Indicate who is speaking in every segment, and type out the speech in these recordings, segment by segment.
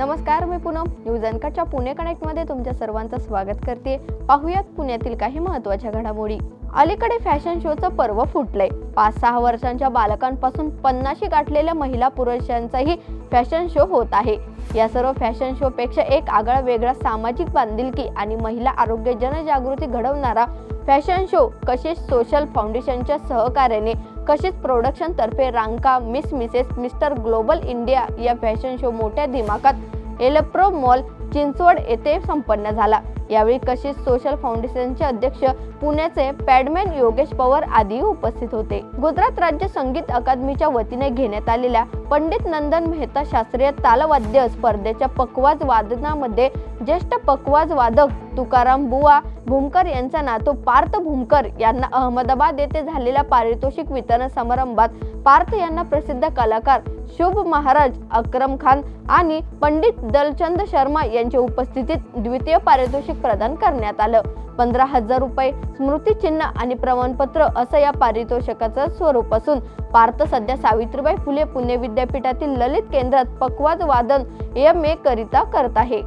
Speaker 1: नमस्कार, मी Poonam news अँकरच्या Pune connect मध्ये तुमच्या सर्वांचं स्वागत करते। पाहुयात पुण्यातील काही महत्त्वाच्या घडामोडी। अलीकडे फॅशन शोचं पर्व फुटलंय। 5-6 वर्षांच्या बालकांपासून 50शी गाठलेल्या महिला पुरुषांचाही फॅशन शो होत आहे। या सर्व फॅशन शो पेक्षा एक आगळा वेगळा सामाजिक बांधिलकी आणि महिला आरोग्य जनजागृती घडवणारा फॅशन शो कशिश सोशल फाउंडेशनच्या सहकार्याने कशिश प्रोडक्शन तर्फे Ranka miss Mrs mister global India या फॅशन शो मोठ्या दिमाखात एलेप्रो मॉल चिंचवड येथे संपन्न झाला। यावेळी कशिश सोशल फाउंडेशनचे अध्यक्ष पुण्याचे पॅडमॅन योगेश पवार आदी उपस्थित होते। गुजरात राज्य संगीत अकादमीच्या वतीने घेण्यात आलेल्या पंडित नंदन मेहता शास्त्रीय तालवाद्य स्पर्धेच्या पखवाज वादनामध्ये ज्येष्ठ पखवाज वादक तुकाराम बुवा भूमकर यांचा नातू पार्थ भूमकर यांना अहमदाबाद येथे झालेल्या पारितोषिक वितरण समारंभात पार्थ यांना प्रसिद्ध कलाकार शुभ महाराज अक्रम खान आणि पंडित दलचंद शर्मा यांच्या उपस्थितीत द्वितीय पारितोषिक प्रदान करण्यात आलं। 15,000 रुपये स्मृती चिन्ह आणि प्रमाणपत्र असं या पारितोषिकाचं स्वरूप असून पार्थ सध्या सावित्रीबाई फुले पुणे विद्यापीठातील ललित केंद्रात पखवाज वादन MA करिता करत आहे।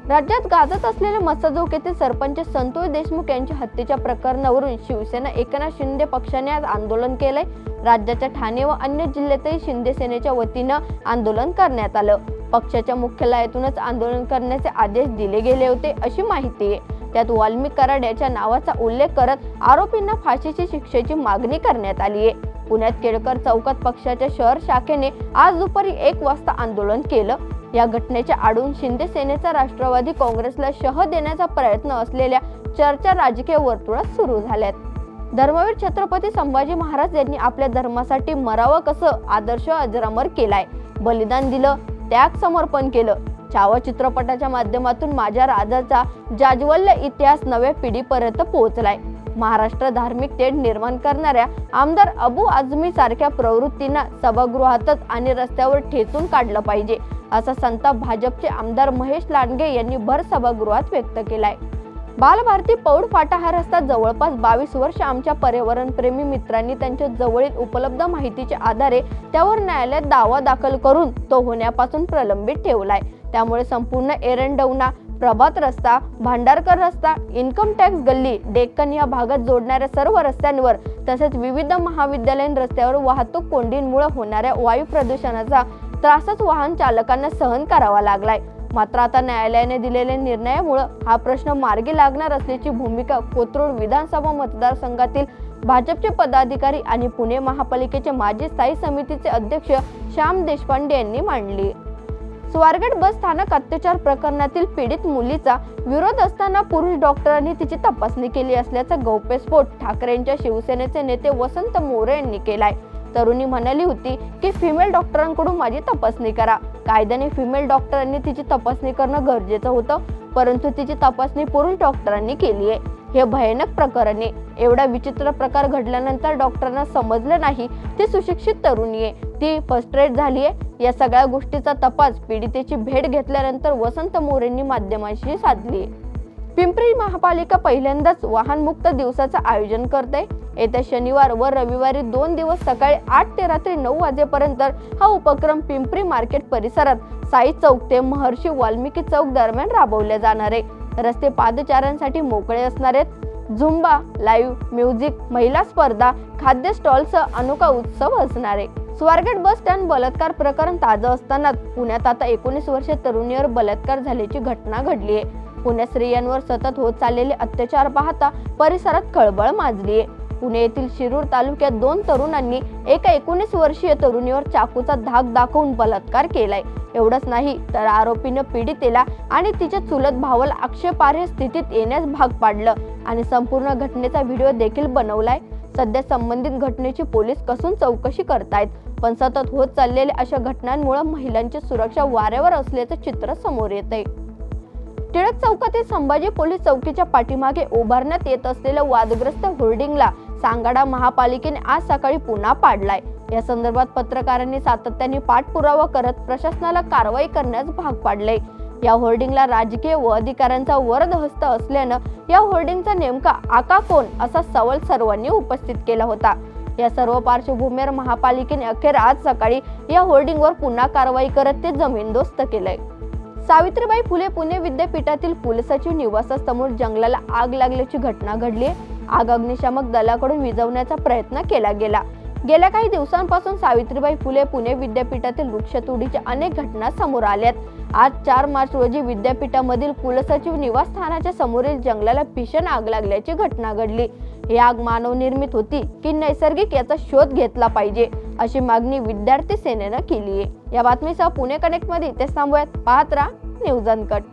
Speaker 1: राज्यात गाजत असलेल्या मसजोग येथील सरपंच संतोष देशमुख यांच्या हत्येच्या प्रकरणावरून शिवसेना एकनाथ शिंदे पक्षाने आज आंदोलन केलंय। राज्याच्या ठाणे व अन्य जिल्ह्यातही शिंदे सेनेच्या वतीनं आंदोलन करण्यात आलं। पक्षाच्या मुख्यालयातूनच आंदोलन करण्याचे आदेश दिले गेले होते अशी माहिती आहे। त्यात वाल्मिक कराड याच्या नावाचा उल्लेख करत आरोपींना फाशीची शिक्षेची मागणी करण्यात आली आहे। पुण्यात केळकर चौकात पक्षाच्या शहर शाखेने आज दुपारी 1 वाजता आंदोलन केलं। या घटनेच्या आडून शिंदे सेनेचा राष्ट्रवादी काँग्रेसला शह देण्याचा प्रयत्न असलेल्या चर्चा राजकीय वर्तुळात सुरू झाल्यात। धर्मवीर छत्रपती संभाजी महाराज यांनी आपल्या धर्मासाठी मरावं कसं आदर्श अजरामर केलाय, बलिदान दिलं, त्याग समर्पण केलं। छावा चित्रपटाच्या माध्यमातून माझ्या राजाचा जाज्वल्य इतिहास नव्या पिढीपर्यंत पोहोचलाय। महाराष्ट्र धार्मिक तेढ निर्माण करणाऱ्या आमदार अबू आझमी सारख्या प्रवृत्तींना सभागृहातच आणि रस्त्यावर ठेचून काढलं पाहिजे असा संताप भाजपचे आमदार महेश लांडगे यांनी भर सभागृहात व्यक्त केलाय। बालभारती पौड फाटा हा रस्ता जवळपास 22 वर्ष आमच्या पर्यावरणप्रेमी मित्रांनी त्यांच्या जवळील उपलब्ध माहितीच्या आधारे त्यावर न्यायालयात दावा दाखल करून तो होण्यापासून प्रलंबित ठेवलाय। त्यामुळे संपूर्ण एरंडवना प्रभात रस्ता, भांडारकर रस्ता, इन्कम टॅक्स गल्ली, डेक्कन या भागात जोडणाऱ्या सर्व रस्त्यांवर तसेच विविध महाविद्यालयीन रस्त्यावर वाहतूक कोंडींमुळे होणाऱ्या वायू प्रदूषणाचा त्रासच वाहन चालकांना सहन करावा लागलाय। मात्र आता न्यायालयाने दिलेल्या निर्णयामुळे हा प्रश्न मार्गी लागणार असल्याची भूमिका कोथरूड विधानसभा मतदारसंघातील भाजपचे पदाधिकारी आणि पुणे महापालिकेचे माजी स्थायी समितीचे अध्यक्ष श्याम देशपांडे यांनी मांडली। स्वारगेट बस स्थानक अत्याचार प्रकरणातील पीडित मुलीचा विरोध असताना पुरुष डॉक्टरांनी तिची तपासणी केली असल्याचा गौप्यस्फोट ठाकरेंच्या शिवसेनेचे नेते वसंत मोरे यांनी केलाय। तरुणी म्हणाली होती की फिमेल डॉक्टरांकडून माझी तपासणी करा। कायद्याने फिमेल डॉक्टरांनी तिची तपासणी करणं गरजेचं होतं, परंतु तिची तपासणी पुरुष डॉक्टरांनी केली आहे। हे भयानक प्रकरण आहे। एवढा विचित्र प्रकार घडल्यानंतर डॉक्टरांना समजलं नाही ती सुशिक्षित तरुणी आहे, ती फर्स्ट्रेट झाली आहे। या सगळ्या गोष्टीचा तपास पीडितेची भेट घेतल्यानंतर वसंत मोरेंनी माध्यमांशी साधली। पिंपरी महापालिका पहिल्यांदाच वाहनमुक्त दिवसाचं आयोजन करते। येत्या शनिवार व रविवारी 2 दिवस सकाळी 8 ते रात्री 9 वाजेपर्यंत हा उपक्रम पिंपरी मार्केट परिसरात साई चौक ते महर्षी वाल्मिकी चौक दरम्यान राबवले जाणार आहे। रस्ते पादचाऱ्यांसाठी मोकळे असणार आहेत। झुंबा, लाईव्ह म्युझिक, महिला स्पर्धा, खाद्य स्टॉलसह अनोखा उत्सव असणार आहे। स्वारगेट बस स्टँड बलात्कार प्रकरण ताजं असताना पुण्यात आता 19 वर्षीय तरुणीवर बलात्कार झाल्याची घटना घडली आहे। पुण्यात स्त्रियांवर सतत होत चाललेले अत्याचार पाहता परिसरात खळबळ माजली आहे। पुणे येथील शिरूर तालुक्यात 2 तरुणांनी एका 19 वर्षीय तरुणीवर चाकूचा धाक दाखवून बलात्कार केलाय। एवढंच नाही तर आरोपीनं पीडितेला आणि तिच्या चुलत भावाला आक्षेपार्ह स्थितीत येण्यास भाग पाडलं आणि संपूर्ण घटनेचा व्हिडिओ देखील बनवलाय। सध्या संबंधित घटनेची पोलीस कसून चौकशी करतायत, पण सतत होत चाललेल्या अशा घटनांमुळे महिलांची सुरक्षा वाऱ्यावर असल्याचं चित्र समोर येतंय। टिळक चौकातील संभाजी पोलीस चौकीच्या पाठीमागे उभारण्यात येत असलेल्या वादग्रस्त होर्डिंगला सांगाडा महापालिकेने आज सकाळी पुन्हा पाडलाय। या संदर्भात पत्रकारांनी सातत्याने पाठपुरावा करत प्रशासनाला कारवाई करण्यास भाग पाडले। या होर्डिंगला राजकीय व अधिकाऱ्यांचा वरदहस्त असल्यानं या होर्डिंगचा नेमका आका कोण असा सवाल सर्वांनी उपस्थित केला होता। या सर्व पार्श्वभूमीवर महापालिकेने अखेर आज सकाळी या होर्डिंगवर पुन्हा कारवाई करत ते जमीनदोस्त केलंय। सावित्रीबाई फुले पुणे विद्यापीठातील कुलसचिव निवासासमोर जंगलाला आग लागल्याची घटना घडली। आग अग्निशामक दलाकडून विझवण्याचा प्रयत्न केला गेला। गेल्या काही दिवसांपासून सावित्रीबाई फुले पुणे विद्यापीठातील वृक्षतोडीच्या अनेक घटना समोर आल्यात। आज 4 मार्च रोजी विद्यापीठामधील कुलसचिव निवासस्थानाच्या समोरील जंगलाला भीषण आग लागल्याची घटना घडली। ही आग मानवनिर्मित होती की नैसर्गिक याचा शोध घेतला पाहिजे अशी मागणी विद्यार्थी सेनेनं केली आहे। या बातमीसह पुणे कनेक्ट मध्ये इथेच थांबूयात। पाहत राहा न्यूज अनकट।